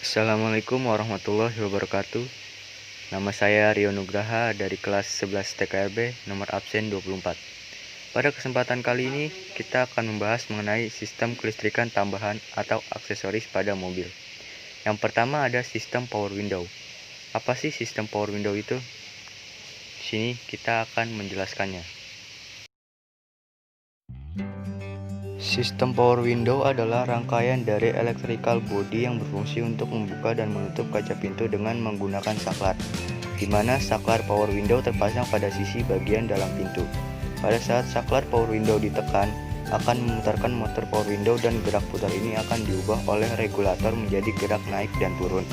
Assalamualaikum warahmatullahi wabarakatuh. Nama saya Rio Nugraha dari kelas 11 TKRB nomor absen 24. Pada kesempatan kali ini kita akan membahas mengenai sistem kelistrikan tambahan atau aksesoris pada mobil. Yang pertama ada sistem power window. Apa sih sistem power window itu? Di sini kita akan menjelaskannya. Sistem power window adalah rangkaian dari electrical body yang berfungsi untuk membuka dan menutup kaca pintu dengan menggunakan saklar, di mana saklar power window terpasang pada sisi bagian dalam pintu. Pada saat saklar power window ditekan, akan memutarkan motor power window dan gerak putar ini akan diubah oleh regulator menjadi gerak naik dan turun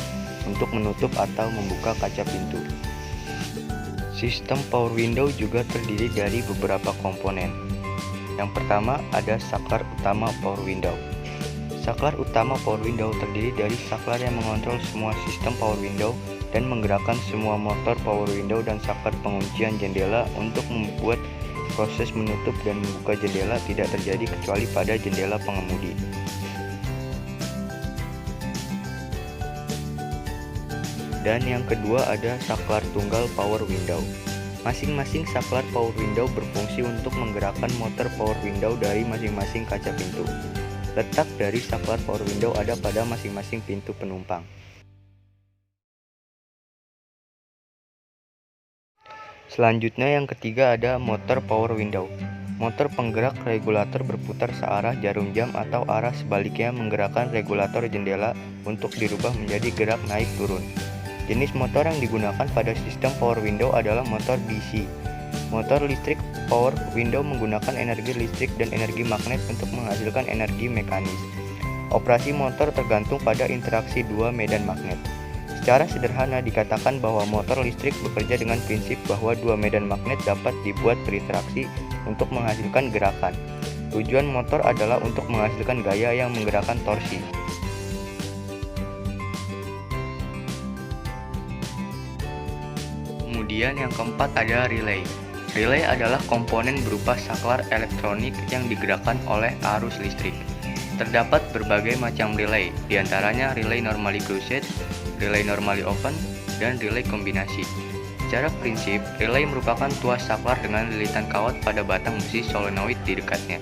untuk menutup atau membuka kaca pintu. Sistem power window juga terdiri dari beberapa komponen. Yang pertama ada saklar utama power window. Saklar utama power window terdiri dari saklar yang mengontrol semua sistem power window dan menggerakkan semua motor power window dan saklar penguncian jendela untuk membuat proses menutup dan membuka jendela tidak terjadi kecuali pada jendela pengemudi. Dan yang kedua ada saklar tunggal power window. Masing-masing saklar power window berfungsi untuk menggerakkan motor power window dari masing-masing kaca pintu. Letak dari saklar power window ada pada masing-masing pintu penumpang. Selanjutnya yang ketiga ada motor power window. Motor penggerak regulator berputar searah jarum jam atau arah sebaliknya menggerakkan regulator jendela untuk dirubah menjadi gerak naik turun. Jenis motor yang digunakan pada sistem power window adalah motor DC. Motor listrik power window menggunakan energi listrik dan energi magnet untuk menghasilkan energi mekanis. Operasi motor tergantung pada interaksi dua medan magnet. Secara sederhana dikatakan bahwa motor listrik bekerja dengan prinsip bahwa dua medan magnet dapat dibuat berinteraksi untuk menghasilkan gerakan. Tujuan motor adalah untuk menghasilkan gaya yang menggerakkan torsi. Kemudian yang keempat ada relay. Relay adalah komponen berupa saklar elektronik yang digerakkan oleh arus listrik. Terdapat berbagai macam relay, diantaranya relay normally closed, relay normally open, dan relay kombinasi. Secara prinsip, relay merupakan tuas saklar dengan lilitan kawat pada batang besi solenoid di dekatnya.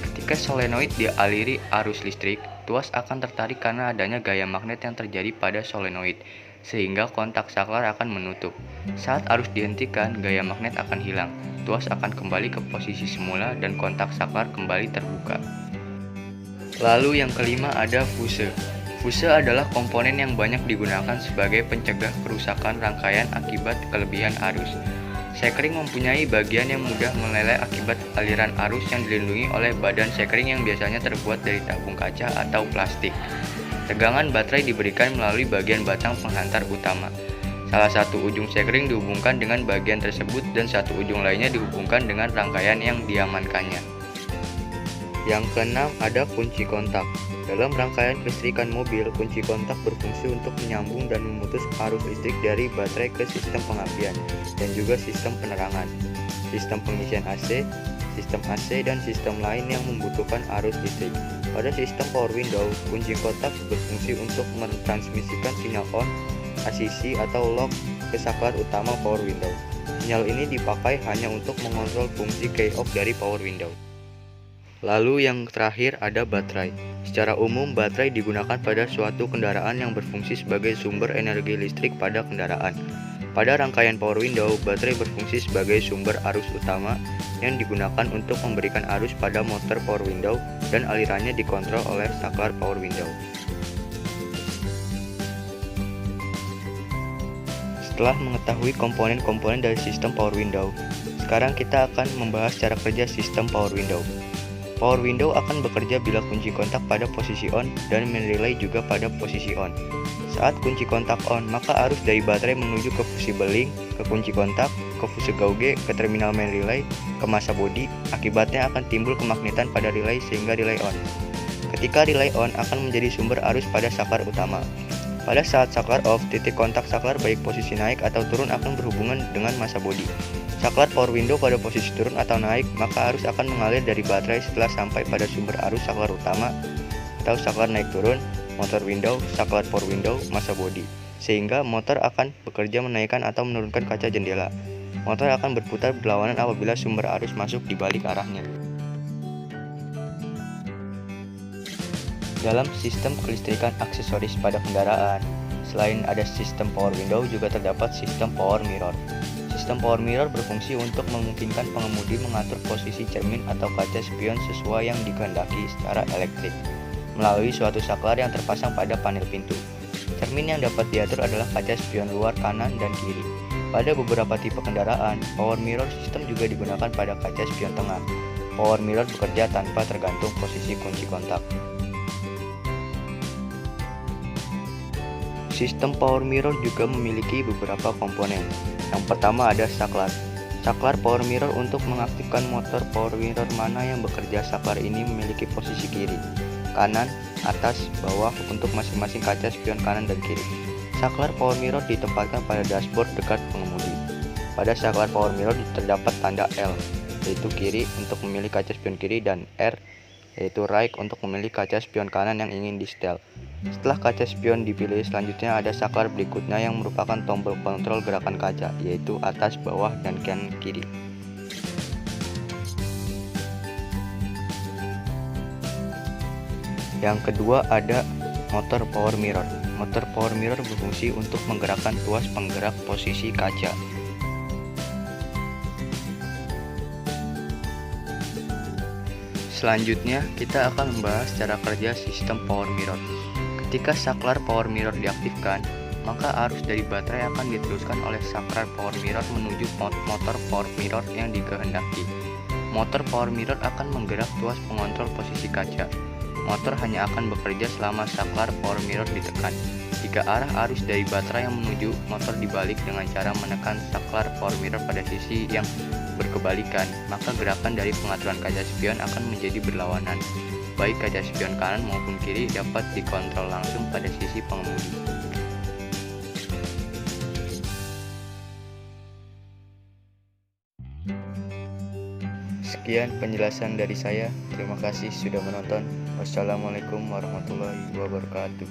Ketika solenoid dialiri arus listrik, tuas akan tertarik karena adanya gaya magnet yang terjadi pada solenoid, sehingga kontak saklar akan menutup. Saat arus dihentikan, gaya magnet akan hilang, tuas akan kembali ke posisi semula dan kontak saklar kembali terbuka. Lalu yang kelima ada fuse. Fuse adalah komponen yang banyak digunakan sebagai pencegah kerusakan rangkaian akibat kelebihan arus. Sekring mempunyai bagian yang mudah meleleh akibat aliran arus yang dilindungi oleh badan sekring yang biasanya terbuat dari tabung kaca atau plastik. Tegangan baterai diberikan melalui bagian batang penghantar utama. Salah satu ujung sekring dihubungkan dengan bagian tersebut dan satu ujung lainnya dihubungkan dengan rangkaian yang diamankannya. Yang keenam ada kunci kontak. Dalam rangkaian kelistrikan mobil, kunci kontak berfungsi untuk menyambung dan memutus arus listrik dari baterai ke sistem pengapian dan juga sistem penerangan, sistem pengisian AC, sistem AC, dan sistem lain yang membutuhkan arus listrik. Pada sistem power window, kunci kontak berfungsi untuk mentransmisikan sinyal on, ACC atau lock ke saklar utama power window. Sinyal ini dipakai hanya untuk mengontrol fungsi key off dari power window. Lalu yang terakhir ada baterai. Secara umum, baterai digunakan pada suatu kendaraan yang berfungsi sebagai sumber energi listrik pada kendaraan. Pada rangkaian power window, baterai berfungsi sebagai sumber arus utama yang digunakan untuk memberikan arus pada motor power window dan alirannya dikontrol oleh saklar power window. Setelah mengetahui komponen-komponen dari sistem power window, sekarang kita akan membahas cara kerja sistem power window. Power window akan bekerja bila kunci kontak pada posisi on dan main relay juga pada posisi on. Saat kunci kontak on, maka arus dari baterai menuju ke fusible link, ke kunci kontak, ke fuse gauge, ke terminal main relay, ke massa body. Akibatnya akan timbul kemagnetan pada relay sehingga relay on. Ketika relay on akan menjadi sumber arus pada saklar utama. Pada saat saklar off, titik kontak saklar baik posisi naik atau turun akan berhubungan dengan massa body. Saklar power window pada posisi turun atau naik, maka arus akan mengalir dari baterai setelah sampai pada sumber arus saklar utama atau saklar naik turun, motor window, saklar power window, masa bodi, sehingga motor akan bekerja menaikkan atau menurunkan kaca jendela. Motor akan berputar berlawanan apabila sumber arus masuk di balik arahnya. Dalam sistem kelistrikan aksesoris pada kendaraan, selain ada sistem power window, juga terdapat sistem power mirror. Sistem power mirror berfungsi untuk memungkinkan pengemudi mengatur posisi cermin atau kaca spion sesuai yang dikehendaki secara elektrik melalui suatu saklar yang terpasang pada panel pintu. Cermin yang dapat diatur adalah kaca spion luar kanan dan kiri. Pada beberapa tipe kendaraan, power mirror system juga digunakan pada kaca spion tengah. Power mirror bekerja tanpa tergantung posisi kunci kontak. Sistem power mirror juga memiliki beberapa komponen. Yang pertama ada saklar. Saklar power mirror untuk mengaktifkan motor power mirror mana yang bekerja. Saklar ini memiliki posisi kiri, kanan, atas, bawah untuk masing-masing kaca spion kanan dan kiri. Saklar power mirror ditempatkan pada dashboard dekat pengemudi. Pada saklar power mirror terdapat tanda L, yaitu kiri untuk memilih kaca spion kiri, dan R, yaitu right untuk memilih kaca spion kanan yang ingin di-setel. Setelah kaca spion dipilih, selanjutnya ada saklar berikutnya yang merupakan tombol kontrol gerakan kaca, yaitu atas, bawah, dan kanan kiri. Yang kedua ada motor power mirror. Motor power mirror berfungsi untuk menggerakkan tuas penggerak posisi kaca. Selanjutnya, kita akan membahas cara kerja sistem power mirror. Ketika saklar power mirror diaktifkan, maka arus dari baterai akan diteruskan oleh saklar power mirror menuju motor power mirror yang dikehendaki. Motor power mirror akan menggerak tuas pengontrol posisi kaca. Motor hanya akan bekerja selama saklar power mirror ditekan. Jika arah arus dari baterai yang menuju motor dibalik dengan cara menekan saklar power mirror pada sisi yang berkebalikan, maka gerakan dari pengaturan kaca spion akan menjadi berlawanan. Baik kaca spion kanan maupun kiri dapat dikontrol langsung pada sisi pengemudi. Sekian penjelasan dari saya. Terima kasih sudah menonton. Wassalamualaikum warahmatullahi wabarakatuh.